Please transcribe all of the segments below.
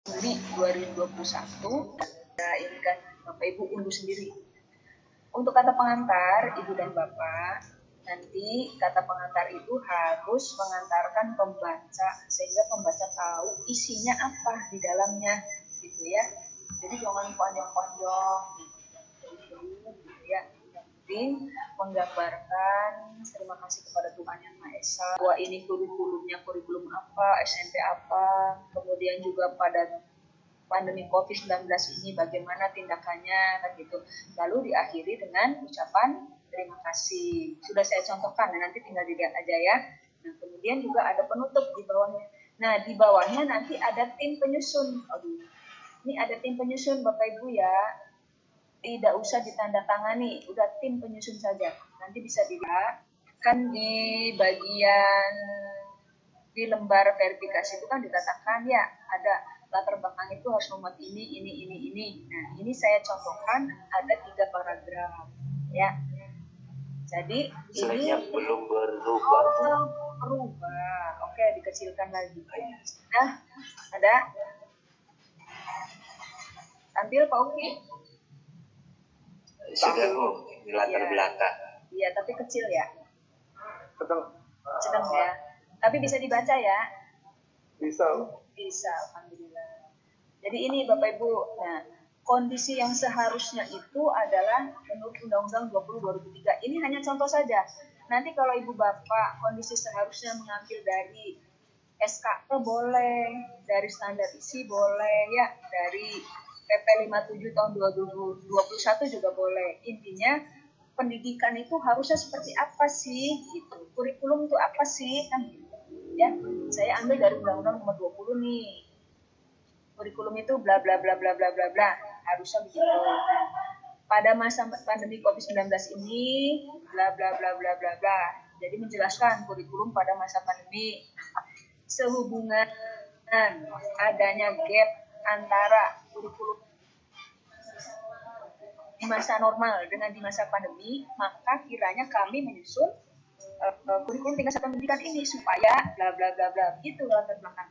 Juli 2021. Nah, ini kan Bapak Ibu unduh sendiri. Untuk kata pengantar, Ibu dan Bapak, nanti kata pengantar itu harus mengantarkan pembaca sehingga pembaca tahu isinya apa di dalamnya, gitu ya. Jadi jangan panjang-panjang, gitu ya. Yang penting menggambarkan terima kasih kepada Tuhan Yang Maha Esa bahwa ini kurikulumnya kurikulum apa, SMP apa, kemudian juga pada pandemi COVID-19 ini bagaimana tindakannya kan gitu. Lalu diakhiri dengan ucapan terima kasih. Sudah saya contohkan, nanti tinggal dilihat aja ya. Nah, kemudian juga ada penutup di bawahnya. Nah, di bawahnya nanti ada tim penyusun. Aduh, ini ada tim penyusun Bapak Ibu ya. Tidak usah ditandatangani, udah tim penyusun saja. Nanti bisa dilihat kan di bagian di lembar verifikasi itu kan dikatakan ya ada latar belakang itu harus memuat ini. Nah, ini saya contohkan ada 3 paragraf ya. Jadi ini belum berubah. Berubah. Oke, dikecilkan lagi. Nah, ada tampil Pak Uki? Sudah Bu, di latar belakang. Iya, tapi kecil ya. Sedang ya. Tapi bisa dibaca ya? Bisa. Bisa, alhamdulillah. Jadi ini Bapak Ibu, nah kondisi yang seharusnya itu adalah menurut Undang-Undang 20/2003. Ini hanya contoh saja. Nanti kalau Ibu Bapak kondisi seharusnya mengambil dari SKP boleh, dari standar isi boleh ya, dari PP 57 tahun 2021 juga boleh. Intinya pendidikan itu harusnya seperti apa sih gitu. Kurikulum itu apa sih kan gitu. Ya, saya ambil dari Undang-Undang nomor 20 nih. Kurikulum itu bla bla bla bla bla bla bla. Harusnya begitu. Nah, pada masa pandemi COVID-19 ini bla bla bla bla bla bla. Jadi menjelaskan kurikulum pada masa pandemi sehubungan adanya gap antara kurikulum di masa normal dengan di masa pandemi, maka kiranya kami menyusun kurikulum tingkat satuan pendidikan ini supaya bla bla bla bla gitu latar belakang.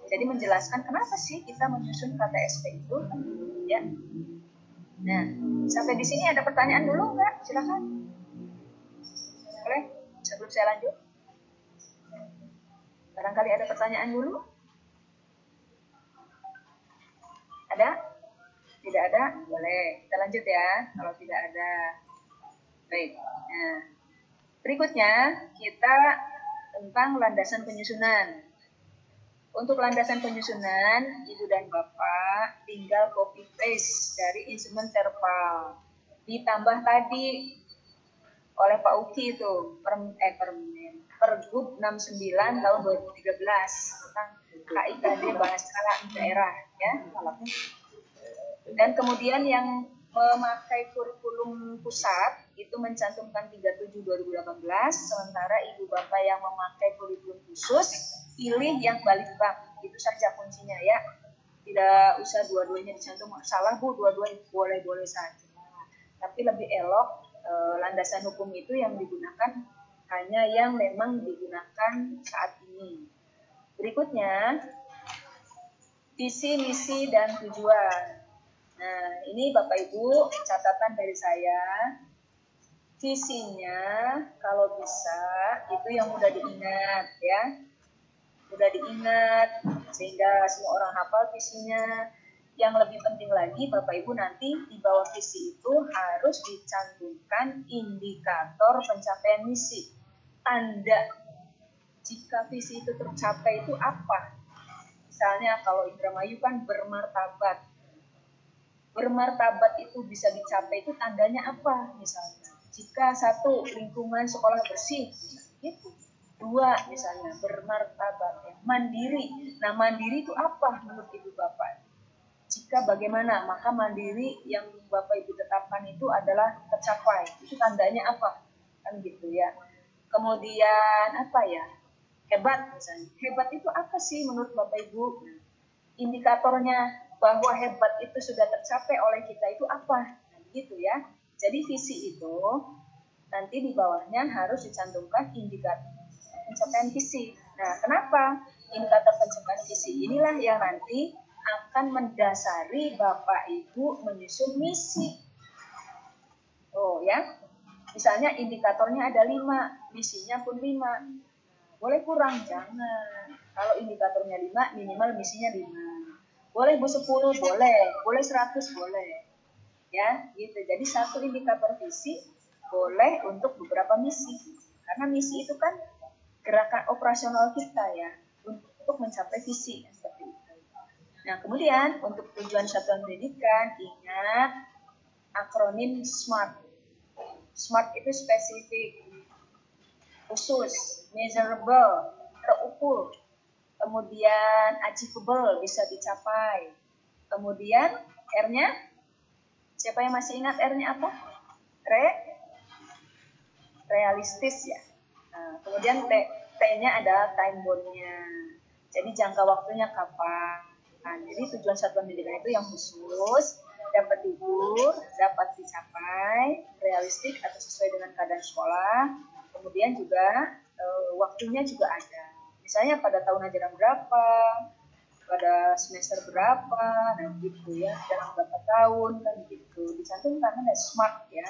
Jadi menjelaskan kenapa sih kita menyusun KTSP itu, ya. Nah, sampai di sini ada pertanyaan dulu nggak? Silakan. Boleh? Sebelum saya lanjut. Barangkali ada pertanyaan dulu? Ada? Tidak ada? Boleh. Kita lanjut ya. Kalau tidak ada. Baik. Nah, berikutnya kita tentang landasan penyusunan. Untuk landasan penyusunan, Ibu dan Bapak tinggal copy paste dari instrumen terpal. Ditambah tadi oleh Pak Uki itu Pergub 69 tahun 2013 tentang KIKD bahasa daerah ya. Dan kemudian yang memakai kurikulum pusat itu mencantumkan 37 2018, sementara Ibu Bapak yang memakai kurikulum khusus pilih yang balitbang. Itu saja kuncinya ya. Tidak usah dua-duanya dicantum. Salah Bu, dua-duanya boleh-boleh saja. Tapi lebih elok landasan hukum itu yang digunakan hanya yang memang digunakan saat ini. Berikutnya visi, misi, dan tujuan. Nah, ini Bapak Ibu catatan dari saya. Visinya kalau bisa itu yang mudah diingat ya. Mudah diingat sehingga semua orang hafal visinya. Yang lebih penting lagi Bapak Ibu nanti di bawah visi itu harus dicantumkan indikator pencapaian misi. Tanda jika visi itu tercapai itu apa? Misalnya kalau Indramayu kan bermartabat. Bermartabat itu bisa dicapai itu tandanya apa? Misalnya jika 1 lingkungan sekolah bersih, gitu. 2 misalnya bermartabat ya. Mandiri. Nah, mandiri itu apa menurut Ibu Bapak? Jika bagaimana, maka mandiri yang Bapak Ibu tetapkan itu adalah tercapai. Itu tandanya apa? Kan gitu ya. Kemudian apa ya? Hebat misalnya. Hebat itu apa sih menurut Bapak Ibu? Indikatornya bahwa hebat itu sudah tercapai oleh kita itu apa? Nah, gitu ya. Jadi visi itu nanti di bawahnya harus dicantumkan indikator pencapaian visi. Nah, kenapa indikator pencapaian visi inilah yang nanti akan mendasari Bapak Ibu menyusun misi. Oh ya, misalnya indikatornya ada 5, misinya pun 5. Boleh kurang, jangan. Kalau indikatornya 5, minimal misinya 5. Boleh 10, boleh 100, boleh. Ya, gitu. Jadi satu indikator visi boleh untuk beberapa misi. Karena misi itu kan gerakan operasional kita ya, untuk mencapai visi seperti itu. Nah, kemudian untuk tujuan satuan pendidikan, ingat akronim SMART. SMART itu spesifik, khusus, measurable, terukur, kemudian achievable, bisa dicapai. Kemudian R-nya, siapa yang masih ingat R-nya apa? Realistis ya. Nah, kemudian T-nya adalah time bound-nya. Jadi jangka waktunya kapan. Nah, jadi tujuan satuan pendidikan itu yang khusus, dapat diukur, dapat dicapai, realistik atau sesuai dengan keadaan sekolah. Kemudian juga waktunya juga ada. Misalnya pada tahun ajaran berapa, pada semester berapa, nah gitu ya, dalam berapa tahun kan gitu, dicantumkan ada SMART ya.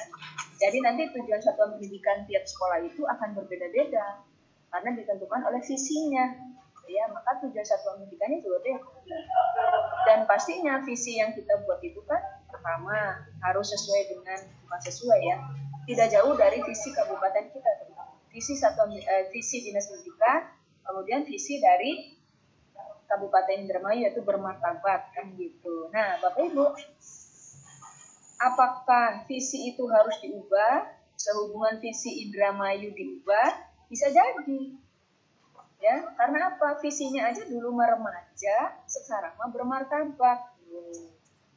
Jadi nanti tujuan satuan pendidikan tiap sekolah itu akan berbeda-beda karena ditentukan oleh visinya ya, maka tujuan satuan pendidikannya juga beda. Dan pastinya visi yang kita buat itu kan pertama harus sesuai dengan, bukan sesuai ya, tidak jauh dari visi kabupaten kita, visi dinas pendidikan, kemudian visi dari Kabupaten Indramayu, yaitu bermartabat kan gitu. Nah, Bapak Ibu, apakah visi itu harus diubah? Sehubungan visi Indramayu diubah, bisa jadi. Ya, karena apa? Visinya aja dulu remaja, sekarang mah bermartabat.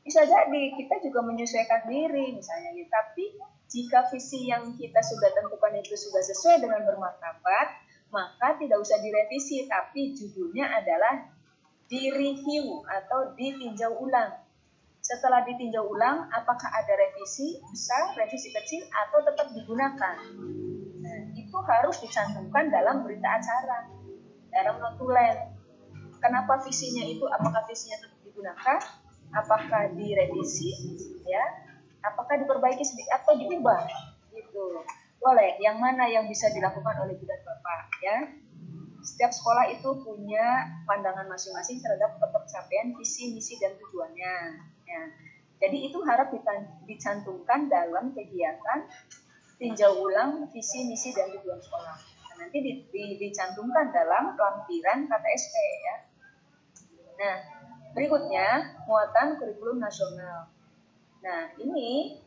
Bisa jadi kita juga menyesuaikan diri misalnya gitu. Tapi jika visi yang kita sudah tentukan itu sudah sesuai dengan bermartabat, maka tidak usah direvisi, tapi judulnya adalah direview atau ditinjau ulang. Setelah ditinjau ulang, apakah ada revisi besar, revisi kecil, atau tetap digunakan? Nah, itu harus dicantumkan dalam berita acara, dalam notulen. Kenapa visinya itu? Apakah visinya tetap digunakan? Apakah direvisi? Ya, apakah diperbaiki sedikit atau diubah? Gitu. Boleh. Yang mana yang bisa dilakukan oleh Ibu dan Bapak? Ya. Setiap sekolah itu punya pandangan masing-masing terhadap pencapaian visi, misi, dan tujuannya. Ya. Jadi itu harap dicantumkan dalam kegiatan tinjau ulang visi, misi, dan tujuan sekolah. Nah, nanti dicantumkan dalam lampiran KTSP ya. Nah, berikutnya muatan kurikulum nasional. Nah, ini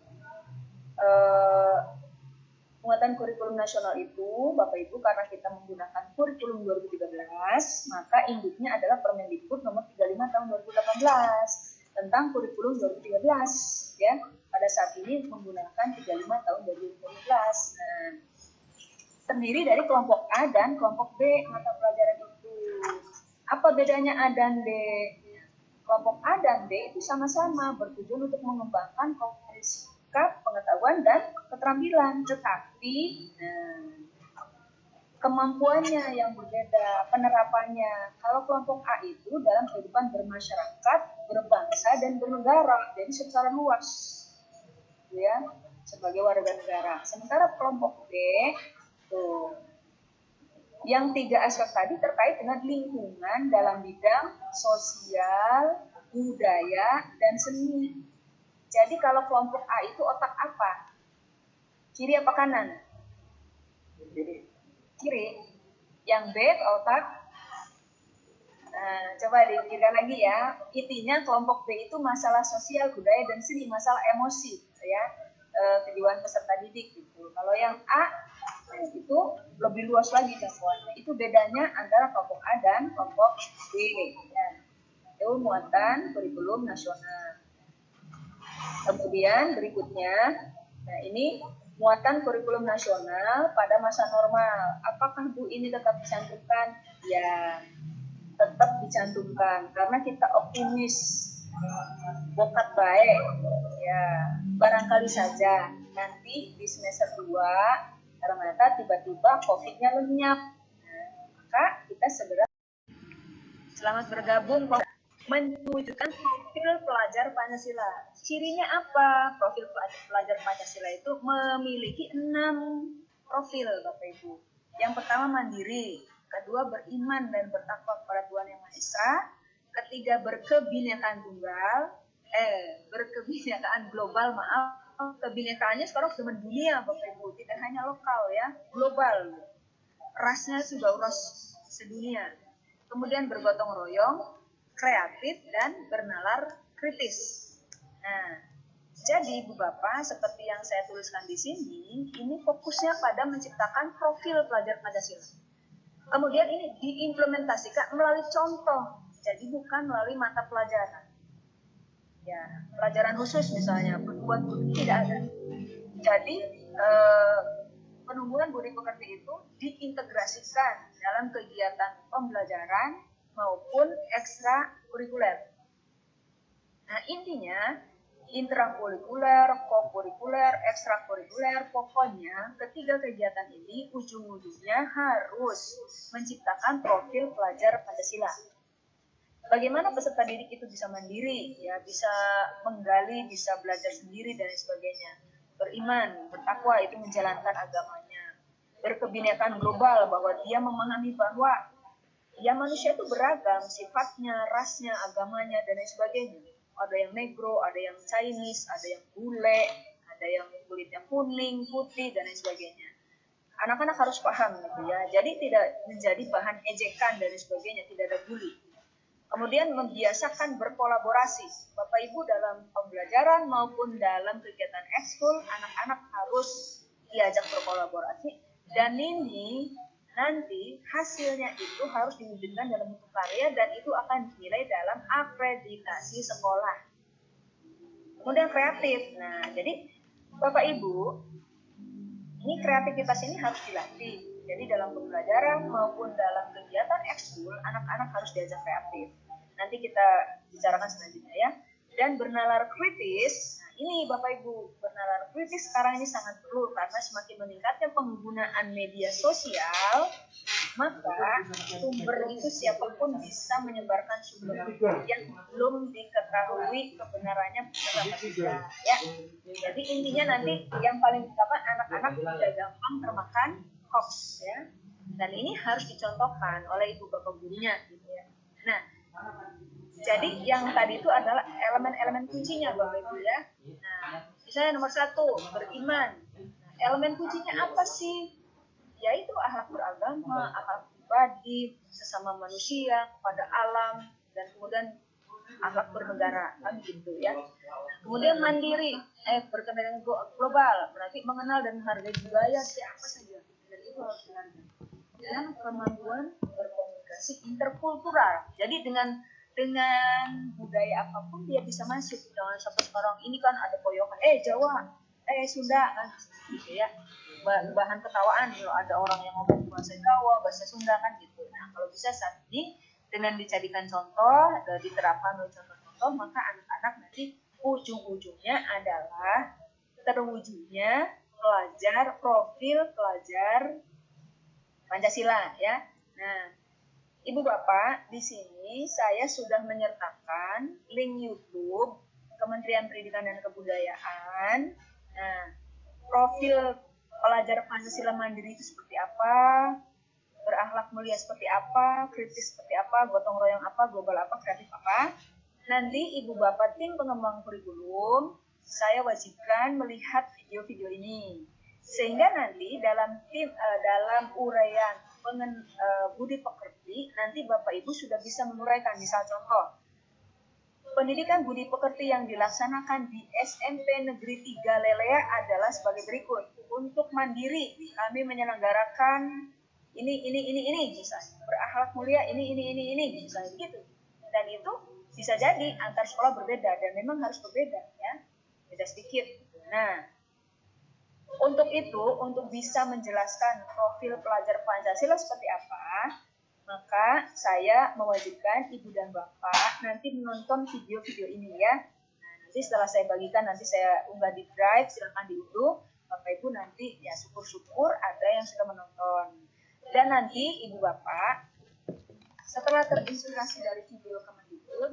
muatan kurikulum nasional itu, Bapak Ibu, karena kita menggunakan kurikulum 2013, maka induknya adalah Permendikbud nomor 35 tahun 2018 tentang kurikulum 2013 ya. Pada saat ini menggunakan 35 tahun 2013. Nah, terdiri dari kelompok A dan kelompok B mata pelajaran itu. Apa bedanya A dan D? Kelompok A dan B itu sama-sama bertujuan untuk mengembangkan kompetensi, pengetahuan dan keterampilan, tetapi kemampuannya yang berbeda, penerapannya. Kalau kelompok A itu dalam kehidupan bermasyarakat, berbangsa dan bernegara, jadi secara luas, ya, sebagai warga negara. Sementara kelompok B tuh, yang 3 aspek tadi terkait dengan lingkungan dalam bidang sosial, budaya, dan seni. Jadi kalau kelompok A itu otak apa? Kiri apa kanan? Kiri. Yang B otak. Nah, coba dipikirkan lagi ya. Intinya kelompok B itu masalah sosial, budaya, dan seni, masalah emosi, ya, kejiwaan peserta didik gitu. Kalau yang A itu lebih luas lagi jangkauannya. Itu bedanya antara kelompok A dan kelompok B. Ya. Itu muatan kurikulum nasional. Kemudian berikutnya, nah ini muatan kurikulum nasional pada masa normal. Apakah Bu ini tetap dicantumkan? Ya, tetap dicantumkan karena kita optimis, bokat baik. Ya, barangkali saja nanti di semester 2 ternyata tiba-tiba COVID-nya lenyap. Nah, maka kita segera selamat bergabung. mewujudkan profil pelajar Pancasila. Cirinya apa? Profil pelajar Pancasila itu memiliki 6 profil, Bapak Ibu. Yang pertama mandiri, kedua beriman dan bertakwa kepada Tuhan Yang Maha Esa, ketiga berkebinekaan berkebinekaan global, kebinekaannya sekarang sudah mendunia, Bapak Ibu, tidak hanya lokal ya, global. Rasnya sudah ras sedunia. Kemudian bergotong royong, kreatif, dan bernalar kritis. Nah, jadi Ibu Bapak, seperti yang saya tuliskan di sini, ini fokusnya pada menciptakan profil pelajar Pancasila. Kemudian ini diimplementasikan melalui contoh, jadi bukan melalui mata pelajaran. Ya, pelajaran khusus misalnya, buat tidak ada. Jadi penumbuhan budi pekerti itu diintegrasikan dalam kegiatan pembelajaran maupun ekstrakurikuler. Nah, intinya intrakurikuler, kokurikuler, ekstrakurikuler, pokoknya ketiga kegiatan ini ujung-ujungnya harus menciptakan profil pelajar Pancasila. Bagaimana peserta didik itu bisa mandiri, ya bisa menggali, bisa belajar sendiri dan sebagainya. Beriman, bertakwa itu menjalankan agamanya. Berkebinekaan global bahwa dia memahami bahwa ya manusia itu beragam sifatnya, rasnya, agamanya dan lain sebagainya. Ada yang negro, ada yang Chinese, ada yang bule, ada yang kulitnya kuning, putih dan lain sebagainya. Anak-anak harus paham gitu ya. Jadi tidak menjadi bahan ejekan dan lain sebagainya, tidak ada bully. Kemudian membiasakan berkolaborasi. Bapak Ibu dalam pembelajaran maupun dalam kegiatan ekskul, anak-anak harus diajak berkolaborasi. Dan ini nanti hasilnya itu harus diwujudkan dalam bentuk karya dan itu akan dinilai dalam akreditasi sekolah. Kemudian kreatif. Nah, jadi Bapak Ibu, ini kreativitas ini harus dilatih. Jadi dalam pembelajaran maupun dalam kegiatan ekskul, anak-anak harus diajak kreatif. Nanti kita bicarakan selanjutnya ya. Dan bernalar kritis, nah ini Bapak Ibu, bernalar kritis sekarang ini sangat perlu karena semakin meningkatnya penggunaan media sosial, maka sumber itu siapapun bisa menyebarkan sumber yang belum diketahui kebenarannya benar apa tidak ya. Jadi intinya nanti yang paling utama anak-anak tidak gampang termakan hoax ya. Dan ini harus dicontohkan oleh ibu bapak gurunya gitu ya. Nah, jadi yang tadi itu adalah elemen-elemen kuncinya Bapak Ibu ya. Nah, misalnya nomor 1, beriman. Nah, elemen kuncinya apa sih? Yaitu akhlak beragama, akhlak pribadi, sesama manusia, kepada alam, dan kemudian akhlak bernegara, kan gitu ya. Kemudian mandiri, berkepentingan global, berarti mengenal dan menghargai budaya siapa saja. Dan itu harus dihargai. Dan kemampuan berkomunikasi interkultural. Jadi dengan budaya apapun dia bisa masuk. Jangan sampai sekarang ini kan ada koyokan, Jawa, Sunda kan gitu ya. Bahan ketawaan kalau ada orang yang ngomong bahasa Jawa, bahasa Sunda kan gitu. Nah, kalau bisa saat ini dengan dijadikan contoh, diterapkan oleh contoh-contoh, maka anak-anak nanti ujung-ujungnya adalah terwujudnya profil pelajar Pancasila ya. Nah, Ibu Bapak, di sini saya sudah menyertakan link YouTube Kementerian Pendidikan dan Kebudayaan. Nah, profil pelajar Pancasila mandiri itu seperti apa, berakhlak mulia seperti apa, kritis seperti apa, gotong royong apa, global apa, kreatif apa. Nanti Ibu Bapak tim pengembang kurikulum, saya wajibkan melihat video-video ini. Sehingga nanti dalam uraian budi pekerti, nanti Bapak Ibu sudah bisa menguraikan. Misal contoh, pendidikan budi pekerti yang dilaksanakan di SMP Negeri 3 Lelea adalah sebagai berikut. Untuk mandiri, kami menyelenggarakan ini, misalnya. Berakhlak mulia, ini, misalnya gitu. Dan itu bisa jadi antar sekolah berbeda, dan memang harus berbeda, ya. Beda sedikit. Nah, untuk itu, untuk bisa menjelaskan profil pelajar Pancasila seperti apa, maka saya mewajibkan Ibu dan Bapak nanti menonton video-video ini ya. Nah, nanti setelah saya bagikan, nanti saya unggah di Drive, silakan diunduh. Bapak Ibu nanti ya syukur-syukur ada yang sudah menonton. Dan nanti Ibu Bapak, setelah terinspirasi dari video Kemendikbud,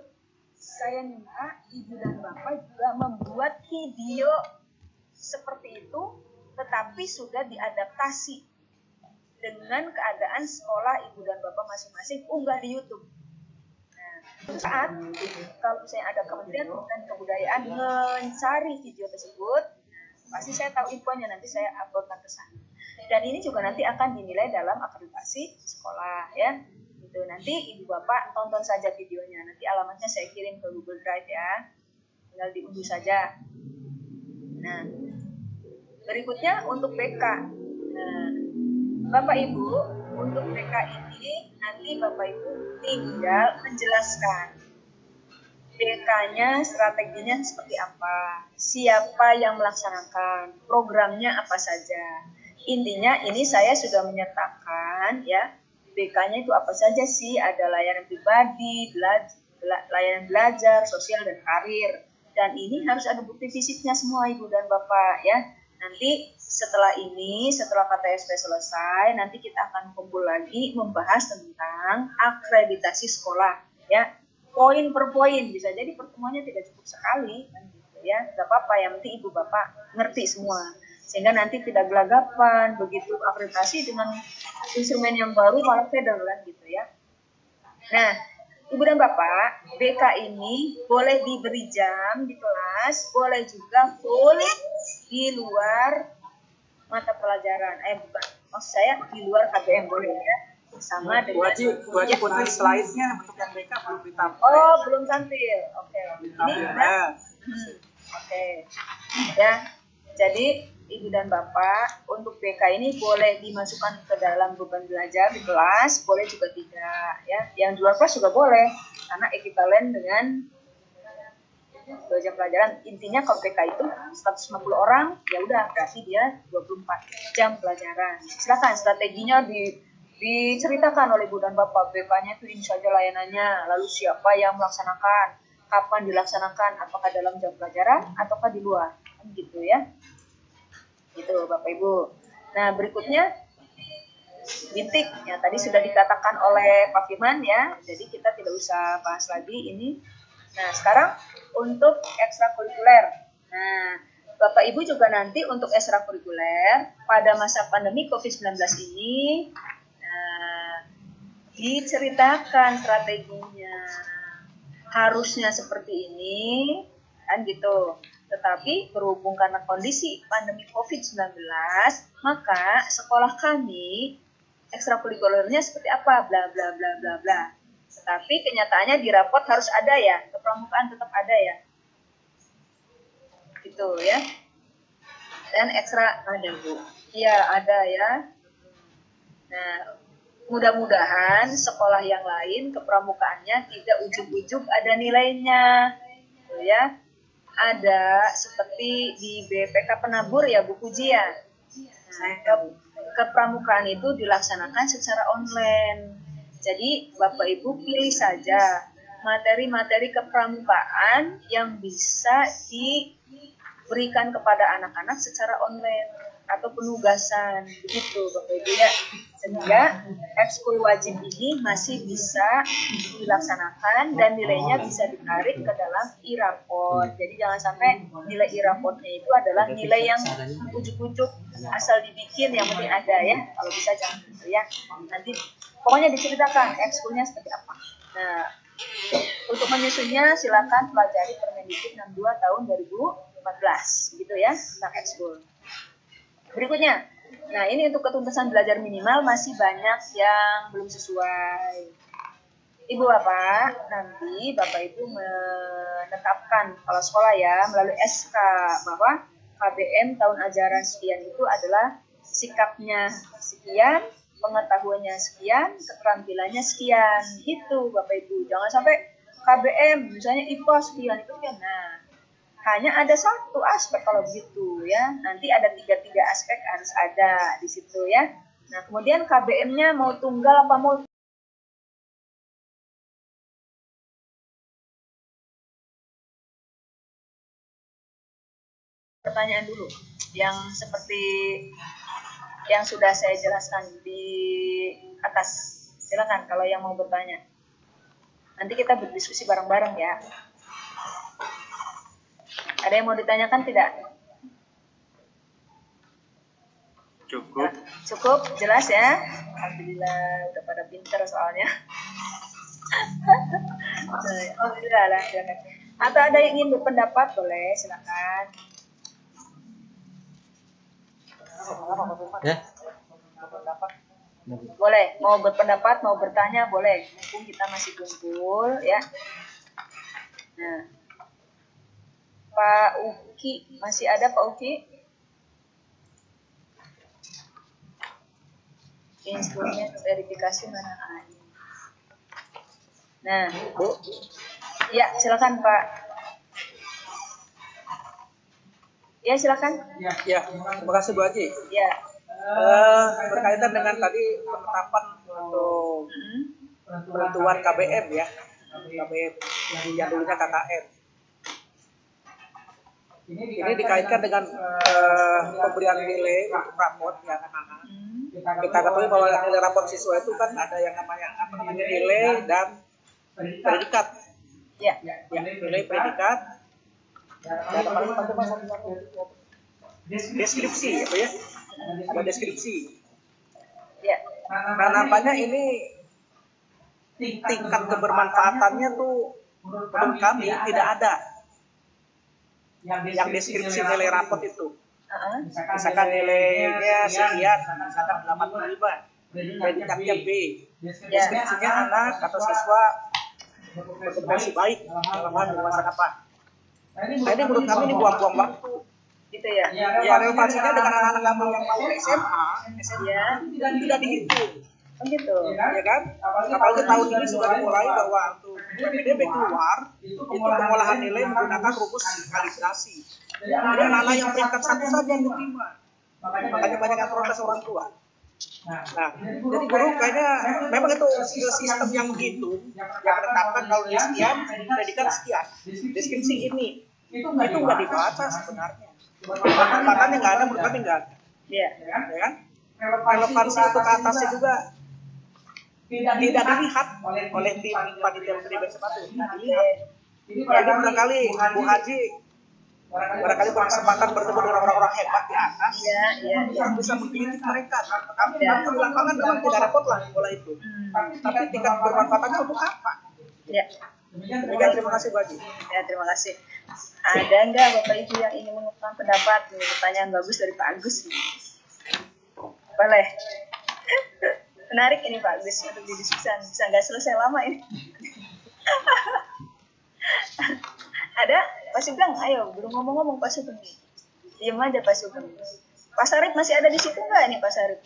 saya minta ibu dan bapak juga membuat video seperti itu, tetapi sudah diadaptasi dengan keadaan sekolah ibu dan bapak masing-masing, unggah di YouTube. Nah, saat kalau misalnya ada Kementerian dan Kebudayaan mencari video tersebut, pasti saya tahu infonya, nanti saya uploadkan ke sana. Dan ini juga nanti akan dinilai dalam akreditasi sekolah ya. Gitu. Nanti ibu bapak tonton saja videonya. Nanti alamatnya saya kirim ke Google Drive ya. Tinggal diunduh saja. Nah, berikutnya untuk BK. Nah, Bapak Ibu, untuk BK ini nanti Bapak Ibu tinggal menjelaskan BK-nya, strateginya seperti apa, siapa yang melaksanakan, programnya apa saja. Intinya ini saya sudah menyertakan ya, BK-nya itu apa saja sih, ada layanan pribadi, layanan belajar, sosial, dan karir. Dan ini harus ada bukti fisiknya semua Ibu dan Bapak ya. Nanti setelah ini, setelah KTSP selesai, nanti kita akan kumpul lagi membahas tentang akreditasi sekolah ya. Poin per poin, bisa jadi pertemuannya tidak cukup sekali kan gitu ya. Gak apa-apa, yang penting ibu bapak ngerti semua, sehingga nanti tidak gelagapan begitu akreditasi dengan instrumen yang baru malah feder kan gitu ya. Nah, ibu dan bapak, BK ini boleh diberi jam di kelas, boleh juga full di luar mata pelajaran. Bukan, maksud saya di luar KBM boleh ya. Sama dengan wajib putri slide-nya untuk yang BK belum ditampil. Oh, belum tampil. Oke. Ini udah. Oke. Ya. Jadi ibu dan bapak untuk BK ini boleh dimasukkan ke dalam beban belajar di kelas, boleh juga tidak ya. Yang di luar kelas juga boleh karena ekivalen dengan 2 jam pelajaran. Intinya kalau BK itu 150 orang, ya udah berarti dia 24 jam pelajaran. Silakan strateginya diceritakan oleh ibu dan bapak. BK-nya itu ini saja layanannya, lalu siapa yang melaksanakan, kapan dilaksanakan, apakah dalam jam pelajaran ataukah di luar, kan gitu ya. Gitu Bapak Ibu. Nah, berikutnya bintik ya, tadi sudah dikatakan oleh Pak Firman ya, jadi kita tidak usah bahas lagi ini. Nah, sekarang untuk ekstrakurikuler. Nah, Bapak Ibu juga nanti untuk ekstrakurikuler pada masa pandemi COVID-19 ini diceritakan strateginya, harusnya seperti ini kan gitu. Tetapi berhubung karena kondisi pandemi COVID-19, maka sekolah kami ekstrakurikulernya seperti apa, bla bla bla bla bla. Tetapi kenyataannya di rapot harus ada ya, kepramukaan tetap ada ya, gitu ya. Dan ekstra ada Bu, iya ada ya. Nah, mudah-mudahan sekolah yang lain kepramukaannya tidak ujug-ujug ada nilainya, gitu ya. Ada seperti di BPK Penabur ya Bu Puji ya. Nah, kepramukaan itu dilaksanakan secara online. Jadi Bapak Ibu pilih saja materi-materi kepramukaan yang bisa diberikan kepada anak-anak secara online atau penugasan, begitu Bapak Ibu ya. Sehingga ekskul wajib ini masih bisa dilaksanakan dan nilainya bisa ditarik ke dalam e-raport. Jadi jangan sampai nilai e-raportnya itu adalah nilai yang ujuk-ujuk asal dibikin, yang penting ada ya. Kalau bisa jangan gitu ya. Nanti pokoknya diceritakan ekskulnya seperti apa. Nah, untuk menyusunnya silakan pelajari Permendikbud 62 tahun 2014 gitu ya, tentang ekskul. Berikutnya, nah ini untuk ketuntasan belajar minimal masih banyak yang belum sesuai. Ibu Bapak, nanti Bapak Ibu menetapkan kalau sekolah ya melalui SK bahwa KBM tahun ajaran sekian itu adalah sikapnya sekian, pengetahuannya sekian, keterampilannya sekian, gitu Bapak Ibu. Jangan sampai KBM misalnya IPA sekian itu kan. Nah, hanya ada satu aspek kalau begitu ya. Nanti ada tiga aspek harus ada di situ ya. Nah, kemudian KBM-nya mau tunggal apa mau pertanyaan dulu yang seperti yang sudah saya jelaskan di atas. Silakan kalau yang mau bertanya. Nanti kita berdiskusi bareng-bareng ya. Ada yang mau ditanyakan tidak? Cukup. Cukup, jelas ya. Alhamdulillah, udah pada pinter soalnya. Alhamdulillah lah. Atau ada yang ingin berpendapat, boleh, silakan. Ya. Boleh, mau berpendapat, mau bertanya, boleh. Mumpung kita masih kumpul, ya. Nah, Pak Uki, masih ada Pak Uki? Instrumen verifikasi mana ada? Nah, Bu. Ya, silakan Pak. Ya, silakan. Ya, terima kasih Bu Haji. Ya. Berkaitan dengan tadi penetapan untuk penentuan KBM ya, KBM yang dulunya KKM. Ini dikaitkan dengan pemberian nilai untuk raport ya anak-anak. Kita ketahui bahwa nilai raport siswa itu kan ada yang namanya nilai dan predikat. Ya. Nilai predikat. Dan deskripsi apa ya? Ada deskripsi. Ya. Nah, nampaknya ini tingkat kebermanfaatannya tuh menurut kami tidak ada yang deskripsi nilai raport itu. Misalkan nilainya sekian, misalkan 85, predikatnya B, deskripsinya anak atau siswa berkompetensi baik dalam hal memasak apa. Nah, ini menurut kami ini buang-buang waktu. Gitu ya. Ya, relevansinya dengan anak-anak kami yang mau SMA tidak dihitung. Oh gitu. Ya kan? Apalagi tahun ini sudah dimulai bahwa untuk PPDB keluar itu pengolahan nilai menggunakan rumus kalibrasi. Jadi anak-anak yang peringkat 1 saja yang diterima. Makanya banyak yang protes orang tua. Nah, jadi guru kayaknya memang itu sistem yang menghitung, yang menetapkan kalau ini sekian, predikat sekian, deskripsi ini, itu nggak dibaca sebenarnya. Manfaatannya nggak ada, menurut kami nggak ada. Iya. Ya kan? Relevansi untuk ke atasnya juga tidak dilihat oleh tim panitia PPDB sepatu, tidak dilihat. Jadi barangkali Bu Haji barangkali berkesempatan bertemu dengan orang-orang hebat di atas yang bisa mengkritik mereka. Kami di lapangan memang tidak repot lah bola itu. Tapi tingkat bermanfaatannya untuk apa? Ya. Demikian, terima kasih Bu Haji. Ya, terima kasih. Ada enggak Bapak Ibu yang ingin mengutarakan pendapat? Ini pertanyaan bagus dari Pak Agus. Boleh. Menarik ini Pak Agus untuk didiskusikan. Bisa nggak selesai lama ini. Ada? Pak Sugeng, ayo. Belum ngomong-ngomong Pak Sugeng. Diam aja Pak Sugeng. Pak Sarip masih ada di situ nggak ini Pak Sarip?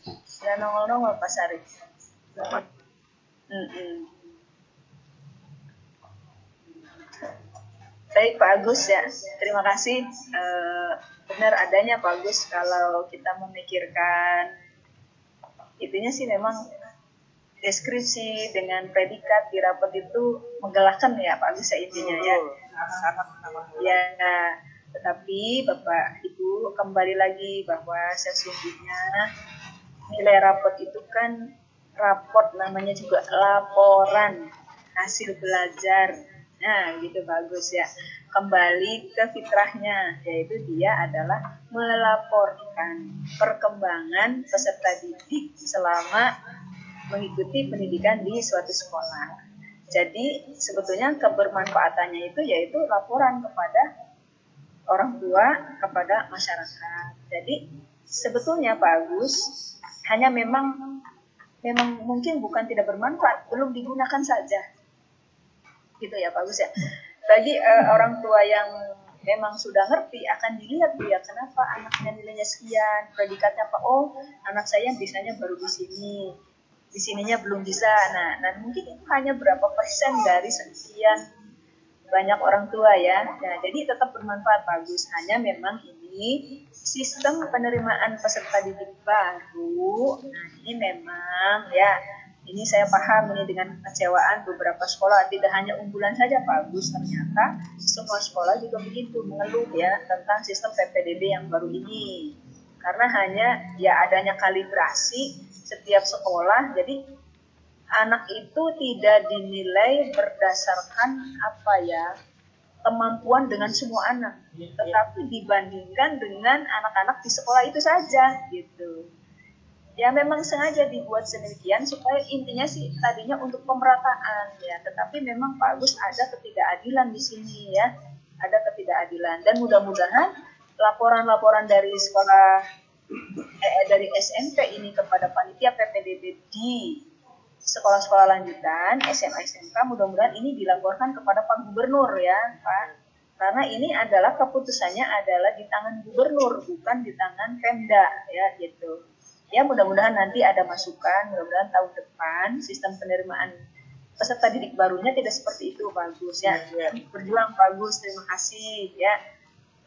Nggak nongol-nongol Pak Sarip. Baik Pak Agus ya. Terima kasih. Benar adanya Pak Agus kalau kita memikirkan intinya sih memang deskripsi dengan predikat di rapot itu menggelakkan ya Pak Agus ya intinya ya. Ya, tetapi Bapak Ibu kembali lagi bahwa sesungguhnya nilai rapot itu kan rapot namanya juga laporan hasil belajar. Nah, gitu bagus ya. Kembali ke fitrahnya, yaitu dia adalah melaporkan perkembangan peserta didik selama mengikuti pendidikan di suatu sekolah. Jadi, sebetulnya kebermanfaatannya itu yaitu laporan kepada orang tua, kepada masyarakat. Jadi, sebetulnya Pak Agus, hanya memang mungkin bukan tidak bermanfaat, belum digunakan saja. Gitu ya Pak Gus ya. Bagi orang tua yang memang sudah ngerti akan dilihat dia kenapa anaknya nilainya sekian, predikatnya apa, oh anak saya bisanya baru di sininya belum bisa. Nah, dan mungkin itu hanya berapa persen dari sekian banyak orang tua ya. Nah, jadi tetap bermanfaat Pak Gus. Hanya memang ini sistem penerimaan peserta didik baru. Nah, ini memang ya. Ini saya paham ini dengan kekecewaan beberapa sekolah, tidak hanya unggulan saja Pak Agus, ternyata semua sekolah juga begitu mengeluh ya tentang sistem PPDB yang baru ini. Karena hanya ya adanya kalibrasi setiap sekolah, jadi anak itu tidak dinilai berdasarkan apa ya, kemampuan dengan semua anak, tetapi dibandingkan dengan anak-anak di sekolah itu saja gitu. Ya memang sengaja dibuat sedemikian supaya intinya sih tadinya untuk pemerataan ya, tetapi memang Pak Agus ada ketidakadilan di sini ya, ada ketidakadilan dan mudah-mudahan laporan-laporan dari dari SMP ini kepada panitia PPDB di sekolah-sekolah lanjutan, SMA SMK, mudah-mudahan ini dilaporkan kepada Pak Gubernur ya Pak, karena ini adalah keputusannya adalah di tangan gubernur bukan di tangan Pemda ya gitu. Ya mudah-mudahan nanti ada masukan, mudah-mudahan tahun depan sistem penerimaan peserta didik barunya tidak seperti itu Pak Agus ya. Berjuang Pak Agus, terima kasih ya.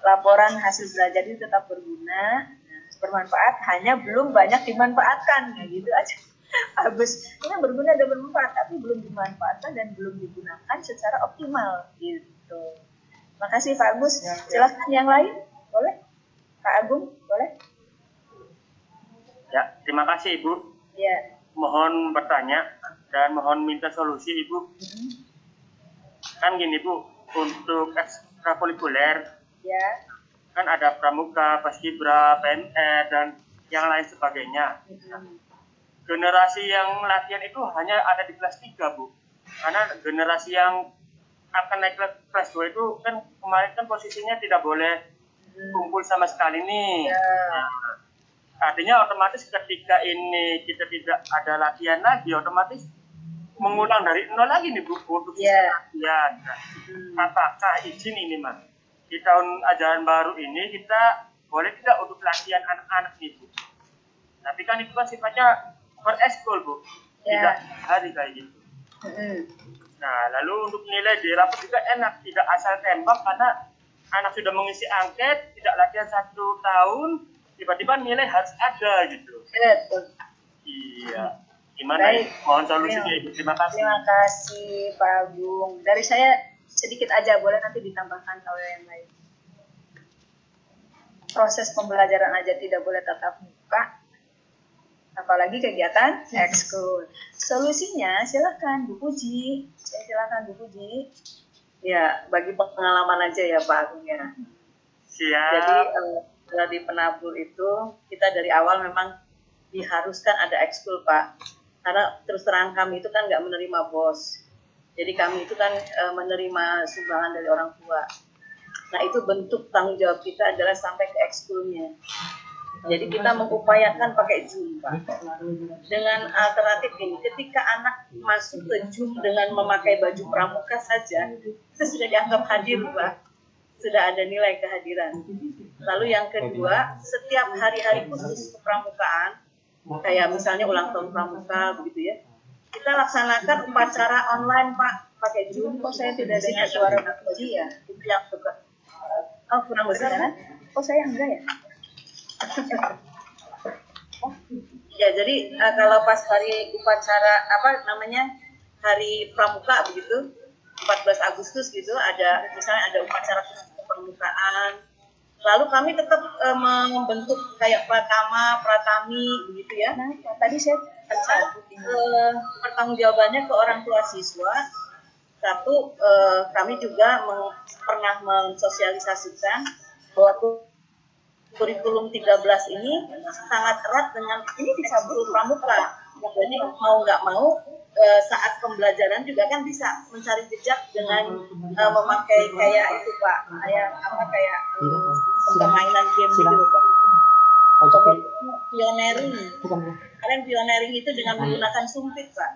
Laporan hasil belajar itu tetap berguna, bermanfaat, hanya belum banyak dimanfaatkan ya gitu aja. Agus, ini berguna dan bermanfaat, tapi belum dimanfaatkan dan belum digunakan secara optimal gitu. Makasih Pak Agus. Silakan yang lain, boleh? Pak Agung, boleh? Ya, terima kasih Ibu. Ya. Mohon bertanya dan mohon minta solusi Ibu. Kan gini Bu, untuk ekstrakurikuler, ya, kan ada pramuka, paskibra, PNR dan yang lain sebagainya. Generasi yang latihan itu hanya ada di kelas 3 Bu, karena generasi yang akan naik ke kelas 2 itu kan kemarin kan posisinya tidak boleh kumpul sama sekali nih. Nah, artinya otomatis ketika ini kita tidak ada latihan lagi, otomatis mengulang dari nol lagi nih Bu untuk latihan. Nah, apakah izin ini Mas di tahun ajaran baru ini kita boleh tidak untuk latihan anak-anak nih Bu? Tapi kan itu kan sifatnya per eskul Bu, tidak hari kayak gitu. Nah, lalu untuk nilai di rapor juga enak, tidak asal tembak karena anak sudah mengisi angket, tidak latihan 1 tahun, tiba-tiba nilai harus ada gitu. Iya. Gimana ya? Mohon solusinya Ibu. Terima kasih. Terima kasih Pak Agung. Dari saya sedikit aja, boleh nanti ditambahkan kalau yang lain. Proses pembelajaran aja tidak boleh tatap muka, apalagi kegiatan ekskul. Solusinya silakan Bu Puji. Silakan Bu Puji. Ya, bagi pengalaman aja ya Pak Agung ya. Siap. Jadi kalau di penabur itu kita dari awal memang diharuskan ada ekskul Pak. Karena terus terang kami itu kan nggak menerima bos. Jadi kami itu kan menerima sumbangan dari orang tua. Nah itu bentuk tanggung jawab kita adalah sampai ke ekskulnya. Jadi kita mengupayakan pakai Zoom Pak. Dengan alternatif ini, ketika anak masuk ke Zoom dengan memakai baju pramuka saja, itu sudah dianggap hadir Pak. Sudah ada nilai kehadiran. Lalu yang kedua, setiap hari-hari khusus kepramukaan, kayak misalnya ulang tahun pramuka begitu ya, kita laksanakan upacara online Pak, pakai Zoom. Kok saya tidak dengar suara Bu Puji ya? Itu yang juga. Oh kurang besar kan? Kok saya enggak ya? Ya jadi kalau pas hari upacara hari pramuka begitu 14 Agustus gitu ada misalnya ada upacara khusus kepramukaan, lalu kami tetap membentuk kayak pratami begitu ya. Nah, tadi saya pertanggungjawabannya ke orang tua siswa. Satu, kami juga pernah mensosialisasikan bahwa kurikulum 13 ini sangat erat dengan ini ekskul pramuka. Jadi mau nggak mau saat pembelajaran juga kan bisa mencari jejak dengan memakai kayak itu Pak, kayak permainan game gitu Pak. Pioneering. Kalian pioneering itu dengan menggunakan sumpit Pak.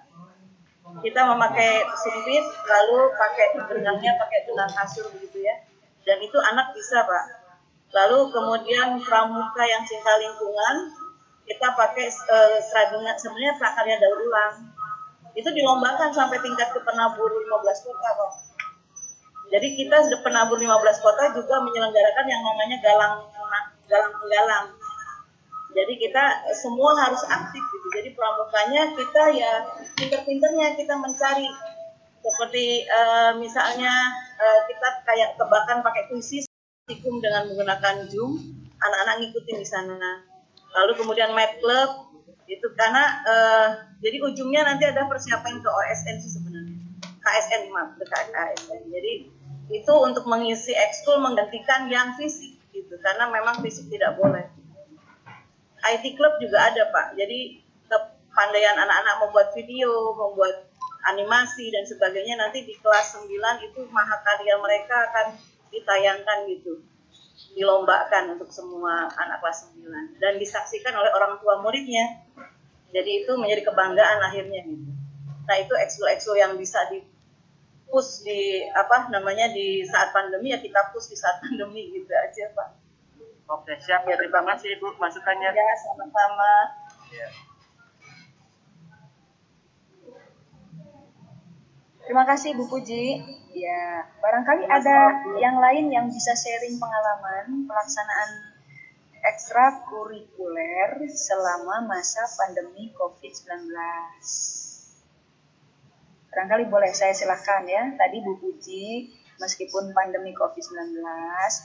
Kita memakai sumpit lalu pakai benangnya pakai benang kasur begitu ya. Dan itu anak bisa Pak. Lalu kemudian pramuka yang cinta lingkungan, kita pakai seragam sebenarnya prakarya daur ulang. Itu dilombakan sampai tingkat ke penabur 15 kota Pak. Jadi kita penabur 15 kota juga menyelenggarakan yang namanya galang-galang. Jadi kita semua harus aktif gitu. Jadi pramukanya kita ya pinter-pinternya kita mencari. Seperti misalnya kita kayak tebakan pakai puisi dengan menggunakan Zoom, anak-anak ngikutin di sana. Lalu kemudian Mad Club itu karena jadi ujungnya nanti ada persiapan ke OSN sih sebenarnya. KSN maaf, ke KSN. Jadi itu untuk mengisi ekskul menggantikan yang fisik gitu, karena memang fisik tidak boleh. IT Club juga ada Pak, jadi kepandaian anak-anak membuat video, membuat animasi dan sebagainya, nanti di kelas 9 itu mahakarya mereka akan ditayangkan gitu, dilombakan untuk semua anak kelas 9 dan disaksikan oleh orang tua muridnya, jadi itu menjadi kebanggaan akhirnya gitu. Nah itu ekskul-ekskul yang bisa di push di di saat pandemi, ya kita push di saat pandemi gitu aja Pak. Oke, siap. Ya, terima kasih Ibu masukannya. Ya, sama-sama. Ya. Terima kasih Bu Puji. Ya, barangkali ada yang lain yang bisa sharing pengalaman pelaksanaan ekstrakurikuler selama masa pandemi COVID-19. Barangkali boleh saya silakan ya. Tadi Bu Puji, meskipun pandemi COVID-19,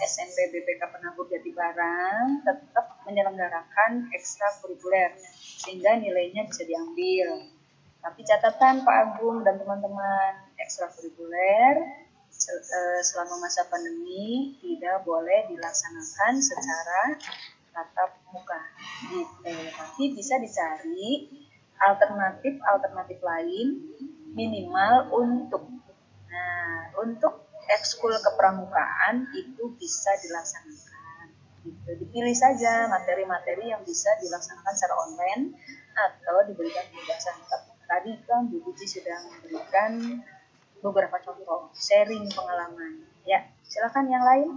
SMP BPK Penabur Jatibarang tetap menyelenggarakan ekstrakurikuler sehingga nilainya bisa diambil. Tapi catatan Pak Agung dan teman-teman, ekstrakurikuler selama masa pandemi tidak boleh dilaksanakan secara tatap muka. Tapi bisa dicari alternatif lain minimal untuk ekskul kepramukaan itu bisa dilaksanakan. Gitu. Dipilih saja materi-materi yang bisa dilaksanakan secara online atau diberikan penjelasan. Tadi kan Bu Puji sudah memberikan beberapa contoh sharing pengalaman. Ya, silakan yang lain.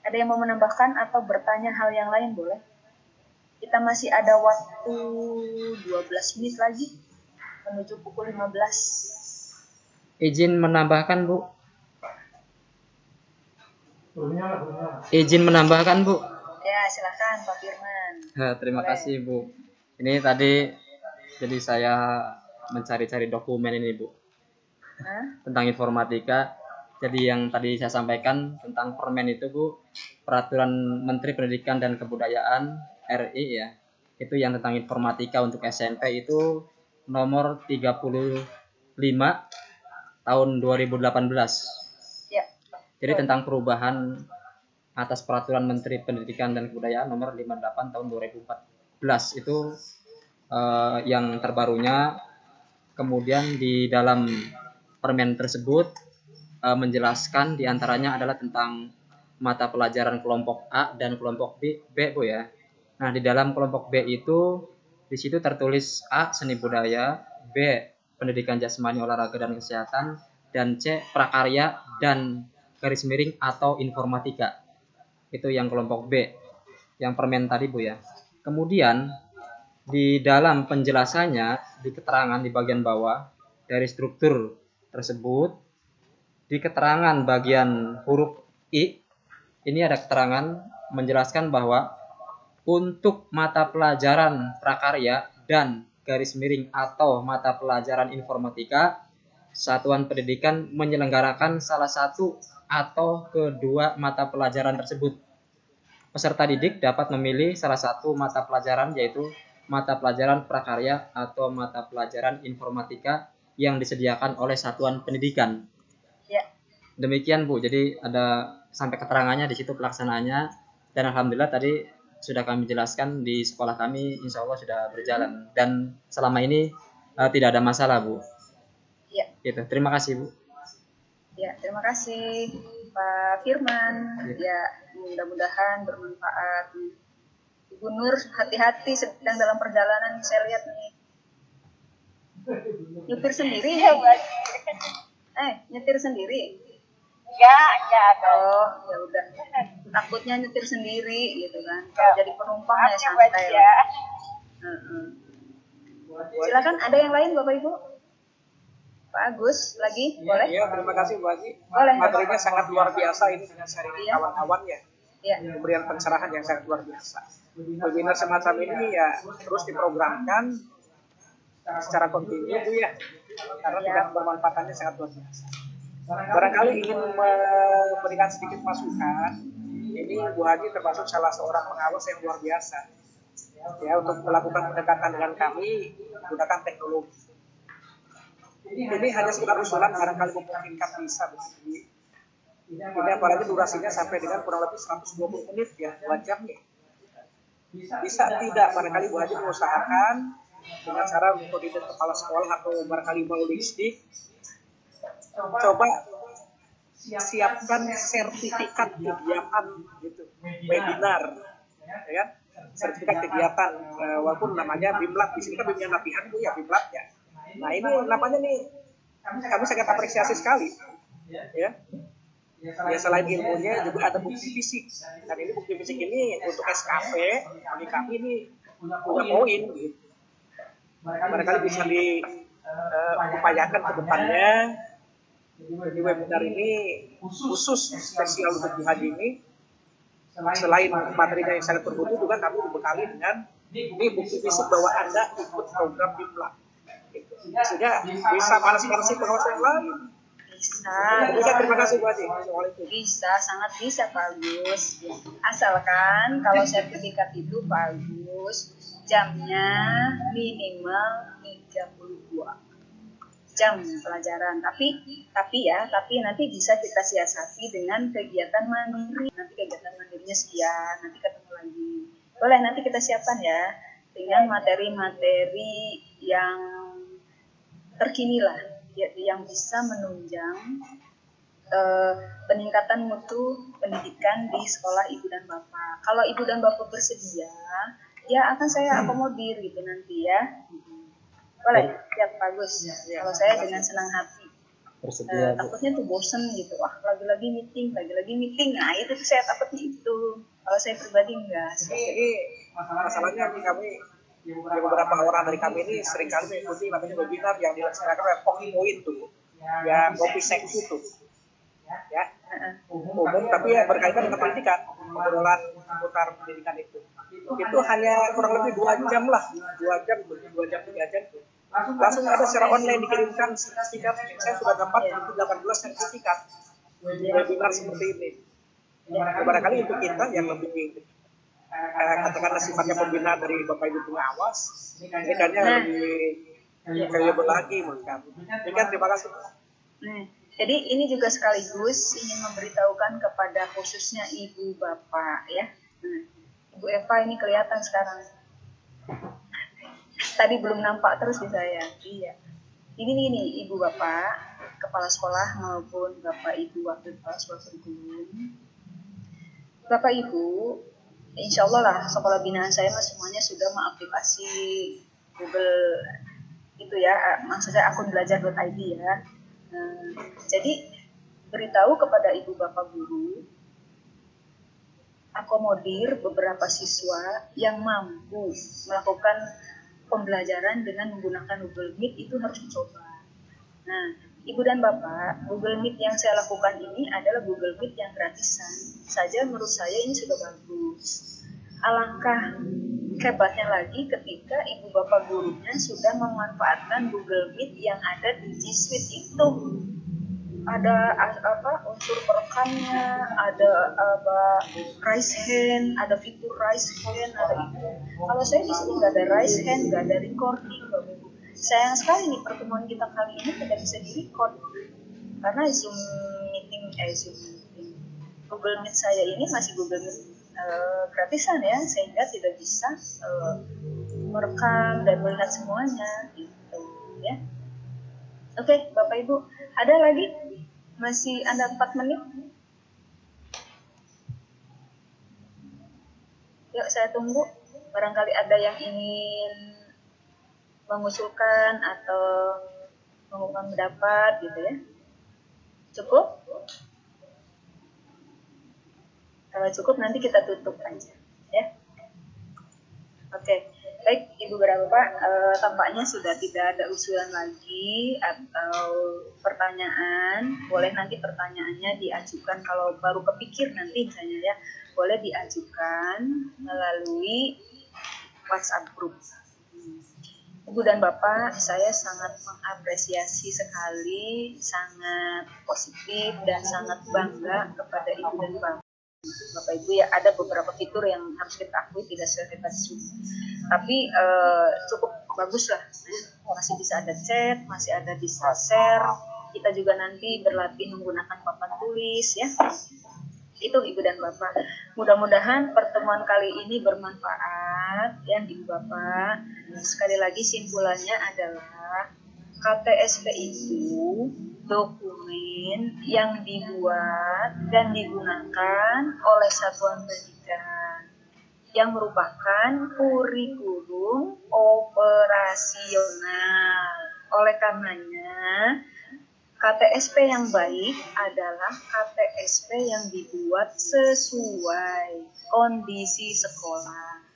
Ada yang mau menambahkan atau bertanya hal yang lain boleh. Kita masih ada waktu 12 menit lagi menuju pukul 15. Izin menambahkan Bu. Izin menambahkan Bu. Ya, silakan Pak Firman. Terima kasih Bu. Ini tadi jadi saya mencari-cari dokumen ini Bu. Tentang informatika. Jadi yang tadi saya sampaikan tentang permen itu Bu, Peraturan Menteri Pendidikan dan Kebudayaan RI ya. Itu yang tentang informatika untuk SMP itu nomor 35 tahun 2018. Ya. Jadi tentang perubahan atas Peraturan Menteri Pendidikan dan Kebudayaan nomor 58 tahun 2014 itu yang terbarunya. Kemudian di dalam permen tersebut menjelaskan diantaranya adalah tentang mata pelajaran kelompok A dan kelompok B Bu ya. Nah di dalam kelompok B itu di situ tertulis A seni budaya, B pendidikan jasmani olahraga dan kesehatan, dan C prakarya dan garis miring atau informatika. Itu yang kelompok B, yang permen tadi Bu ya. Kemudian di dalam penjelasannya di keterangan di bagian bawah dari struktur tersebut, di keterangan bagian huruf I ini ada keterangan menjelaskan bahwa untuk mata pelajaran prakarya dan garis miring atau mata pelajaran informatika, satuan pendidikan menyelenggarakan salah satu atau kedua mata pelajaran tersebut. Peserta didik dapat memilih salah satu mata pelajaran, yaitu mata pelajaran prakarya atau mata pelajaran informatika yang disediakan oleh satuan pendidikan. Ya. Demikian Bu, jadi ada sampai keterangannya di situ pelaksanaannya, dan alhamdulillah tadi sudah kami jelaskan di sekolah kami, insya Allah sudah berjalan dan selama ini tidak ada masalah Bu. Ya. Gitu. Terima kasih Bu. Ya, terima kasih Pak Firman. Ya, mudah-mudahan bermanfaat. Ibu Nur, hati-hati sedang dalam perjalanan, saya lihat nih. Nyetir sendiri ya, Bu? Nyetir sendiri? Enggak. Oh, ya udah. Takutnya nyetir sendiri gitu kan. Kalau jadi penumpang ya Maaf santai ya, lah. Silakan, ada yang lain Bapak Ibu? Pak Agus lagi, boleh? Iya, terima kasih Bu Haji. Boleh. Materinya sangat luar biasa ini dengan sharing Iya. kawan-kawan ya. Ya. Pemberian pencerahan yang sangat luar biasa. Webinar semacam ini ya terus diprogramkan secara kontinu Bu ya. Karena tingkat bermanfaatannya sangat luar biasa. Barangkali ingin memberikan sedikit masukan. Ini Bu Haji termasuk salah seorang pengawas yang luar biasa. Ya, untuk melakukan pendekatan dengan kami menggunakan teknologi. Ini hanya sekedar usulan, barangkali memungkinkan bisa begini. Ini apalagi durasinya sampai dengan kurang lebih 120 menit ya, 2 jam ya. Bisa tidak barangkali Bu Haji mengusahakan dengan cara metode kepala sekolah atau barangkali logistik, coba siapkan sertifikat kegiatan gitu, webinar, ya kan? Sertifikat kegiatan, walaupun namanya Bimlat, di sini kan bimbingan latihan Bu ya, Bimlat ya. Nah ini namanya nih, kami sangat apresiasi sekali, ya. Ya selain ilmunya juga ada bukti fisik, dan ini bukti fisik ini untuk SKP bagi kami ini punya poin gitu. Barangkali bisa diupayakan ke depannya. Jadi webinar ini khusus spesial untuk Bu Haji ini, selain materinya yang sangat bermutu juga kami dibekali dengan ini bukti fisik bahwa Anda ikut program Bimlat gitu. Sehingga bisa panas-panasi pengawasan yang lain. Bisa. Terima kasih Bu Haji. Assalamualaikum. Bisa, sangat bisa Pak Agus. Asalkan kalau sertifikat itu Pak Agus, jamnya minimal 32 jam pelajaran. Tapi nanti bisa kita siasati dengan kegiatan mandiri. Nanti kegiatan mandirinya sekian, nanti ketemu lagi. Boleh, nanti kita siapkan ya dengan materi-materi yang terkini lah, yang bisa menunjang peningkatan mutu pendidikan di sekolah ibu dan bapak. Kalau ibu dan bapak bersedia, ya akan saya akomodir gitu nanti ya. Boleh, siap bagus. Kalau saya dengan senang hati. Takutnya tuh bosen gitu. Wah, lagi-lagi meeting. Nah, itu tuh saya takutnya itu. Kalau saya pribadi enggak. Ini masalahnya nih kami, ya beberapa orang dari kami ini seringkali mengikuti namanya webinar yang dilaksanakan oleh Point tuh, yang kopi seksi tuh, ya umum tapi ya berkaitan dengan pendidikan, obrolan seputar pendidikan itu hanya kurang lebih 2 jam lah, 2 jam 3 jam tuh. Langsung ada secara online dikirimkan sertifikat. Saya sudah dapat 18 sertifikat webinar seperti ini. Barangkali untuk kita yang lebih katakanlah sifatnya pembina dari Bapak Ibu pengawas, ini kayaknya lebih valuable lagi menurut kami. Demikian, terima kasih. Jadi ini juga sekaligus ingin memberitahukan kepada khususnya ibu bapak ya. Ibu Eva ini kelihatan sekarang. Tadi belum nampak terus di saya. Iya. Ini ibu bapak, kepala sekolah maupun bapak ibu wakil kepala sekolah kurikulum. Bapak ibu, insya Allah lah sekolah binaan saya semuanya sudah mengaplikasi Google itu ya, maksud saya akun belajar.id ya. Jadi beritahu kepada ibu bapak guru, akomodir beberapa siswa yang mampu melakukan pembelajaran dengan menggunakan Google Meet itu harus dicoba. Nah, ibu dan bapak, Google Meet yang saya lakukan ini adalah Google Meet yang gratisan saja, menurut saya ini sudah bagus. Alangkah hebatnya lagi ketika ibu bapak gurunya sudah memanfaatkan Google Meet yang ada di G Suite itu. Ada unsur perekamnya, ada raise hand, ada fitur raise hand, ada itu. Kalau saya di sini nggak ada raise hand, nggak ada recording, Bapak Ibu. Sayang sekali nih pertemuan kita kali ini tidak bisa direcord karena Zoom meeting, Google Meet saya ini masih Google Meet gratisan ya, sehingga tidak bisa merekam dan melihat semuanya gitu ya. Oke, Bapak Ibu, ada lagi? Masih ada 4 menit? Yuk saya tunggu. Barangkali ada yang ingin mengusulkan atau mengungkapkan pendapat gitu ya. Cukup? Kalau cukup nanti kita tutup aja ya. Oke. Baik, Ibu Bapak, tampaknya sudah tidak ada usulan lagi atau pertanyaan. Boleh nanti pertanyaannya diajukan kalau baru kepikir nanti misalnya ya, boleh diajukan melalui WhatsApp group. Ibu dan Bapak, saya sangat mengapresiasi sekali, sangat positif dan sangat bangga kepada Ibu dan Bapak Ibu ya. Ada beberapa fitur yang harus kita akui tidak sesuai ekspektasi, tapi cukup bagus lah, masih bisa ada chat, masih ada bisa share kita juga nanti berlatih menggunakan papan tulis ya. Itu Ibu dan Bapak. Mudah-mudahan pertemuan kali ini bermanfaat ya Ibu Bapak. Sekali lagi simpulannya adalah KTSP itu dokumen yang dibuat dan digunakan oleh satuan pendidikan yang merupakan kurikulum operasional. Oleh karenanya, KTSP yang baik adalah KTSP yang dibuat sesuai kondisi sekolah.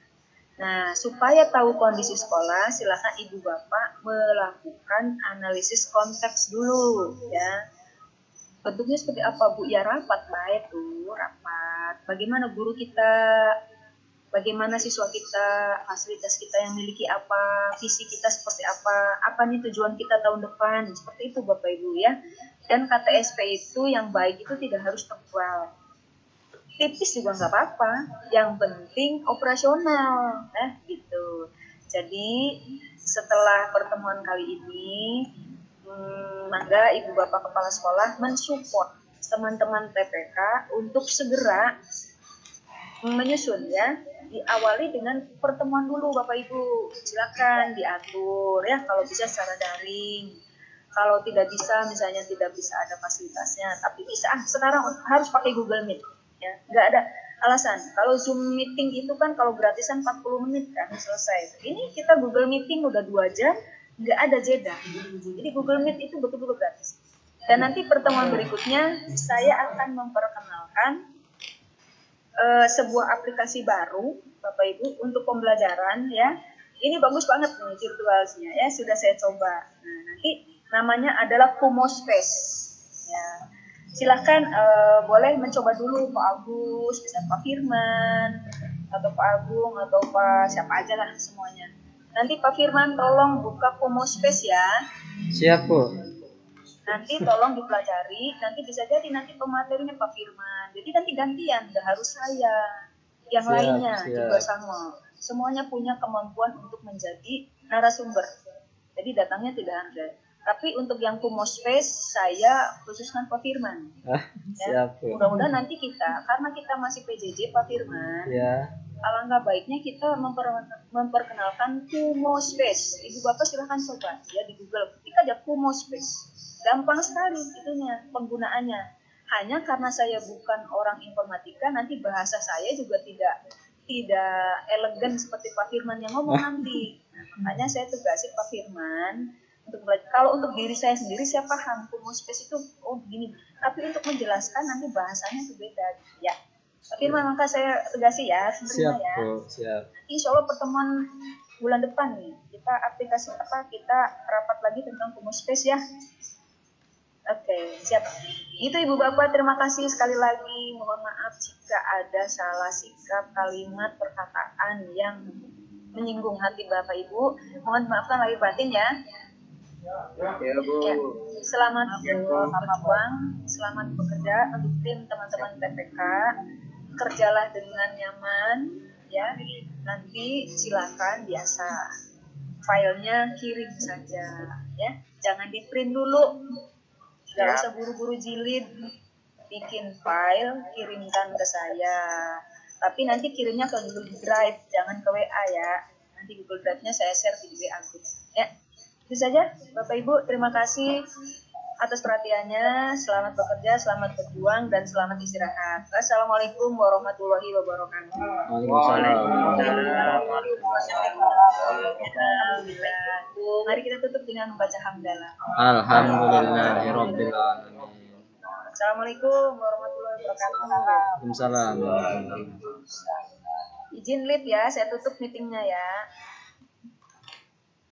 Nah, supaya tahu kondisi sekolah, silakan Ibu Bapak melakukan analisis konteks dulu ya. Bentuknya seperti apa Bu? Ya rapat baik tuh, rapat. Bagaimana guru kita, bagaimana siswa kita, fasilitas kita yang miliki apa, visi kita seperti apa nih tujuan kita tahun depan, seperti itu Bapak Ibu ya. Dan KTSP itu yang baik itu tidak harus tebal, tipis juga nggak apa-apa, yang penting operasional, nah gitu. Jadi setelah pertemuan kali ini, mangga Ibu Bapak Kepala Sekolah mensupport teman-teman TPK untuk segera menyusun ya. Diawali dengan pertemuan dulu Bapak Ibu, silakan diatur ya, kalau bisa secara daring. Kalau tidak bisa, misalnya tidak bisa ada fasilitasnya, tapi bisa sekarang harus pakai Google Meet. Ya, nggak ada alasan. Kalau Zoom meeting itu kan kalau gratisan 40 menit kan selesai. Ini kita Google meeting udah 2 jam, nggak ada jeda. Jadi Google Meet itu betul-betul gratis. Dan nanti pertemuan berikutnya saya akan memperkenalkan sebuah aplikasi baru Bapak Ibu untuk pembelajaran ya. Ini bagus banget nih virtualnya ya, sudah saya coba. Nah, nanti namanya adalah Kumo Space. Ya. Silahkan boleh mencoba dulu Pak Agus, bisa Pak Firman, atau Pak Agung, atau Pak siapa aja lah semuanya. Nanti Pak Firman tolong buka Kumo Space ya. Siap Bu. Nanti tolong dipelajari, nanti bisa jadi nanti pematerinya Pak Firman. Jadi nanti gantian, nggak harus saya. Yang lainnya juga sama. Semuanya punya kemampuan untuk menjadi narasumber. Jadi datangnya tidak ada. Tapi untuk yang Kumo Space saya khususkan Pak Firman. Ya. Mudah-mudahan nanti kita, karena kita masih PJJ Pak Firman, ya. Alangkah baiknya kita memperkenalkan Kumo Space. Ibu Bapak silahkan coba ya di Google, ketik aja Kumo Space. Gampang sekali itunya penggunaannya. Hanya karena saya bukan orang informatika, nanti bahasa saya juga tidak elegan seperti Pak Firman yang ngomong nanti. Nah, makanya saya tugasin Pak Firman. Kalau untuk diri saya sendiri saya paham Kumo Space itu begini, tapi untuk menjelaskan nanti bahasanya itu beda ya. Pak Firman maka saya tugasi ya, sebenarnya ya. Siap. Nanti insya Allah pertemuan bulan depan nih kita aplikasi kita rapat lagi tentang Kumo Space ya. Oke, siap. Itu Ibu Bapak, terima kasih sekali lagi. Mohon maaf jika ada salah sikap, kalimat, perkataan yang menyinggung hati Bapak Ibu. Mohon maafkan lahir batin ya. Ya Bu. Ya. Selamat berjuang, selamat bekerja untuk tim teman-teman TPK. Kerjalah dengan nyaman, ya. Nanti silakan biasa filenya kirim saja, ya. Jangan di print dulu, nggak usah buru-buru jilid. Bikin file, kirimkan ke saya. Tapi nanti kirimnya ke Google Drive, jangan ke WA ya. Nanti Google Drive-nya saya share di WA group, ya. Itu saja, Bapak Ibu. Terima kasih atas perhatiannya. Selamat bekerja, selamat berjuang, dan selamat istirahat. Wassalamualaikum warahmatullahi wabarakatuh. Mari kita tutup dengan membaca hamdalah. Alhamdulillahirabbil alamin. Assalamualaikum warahmatullahi wabarakatuh. Waalaikumsalam. Izin lead ya, saya tutup meetingnya ya.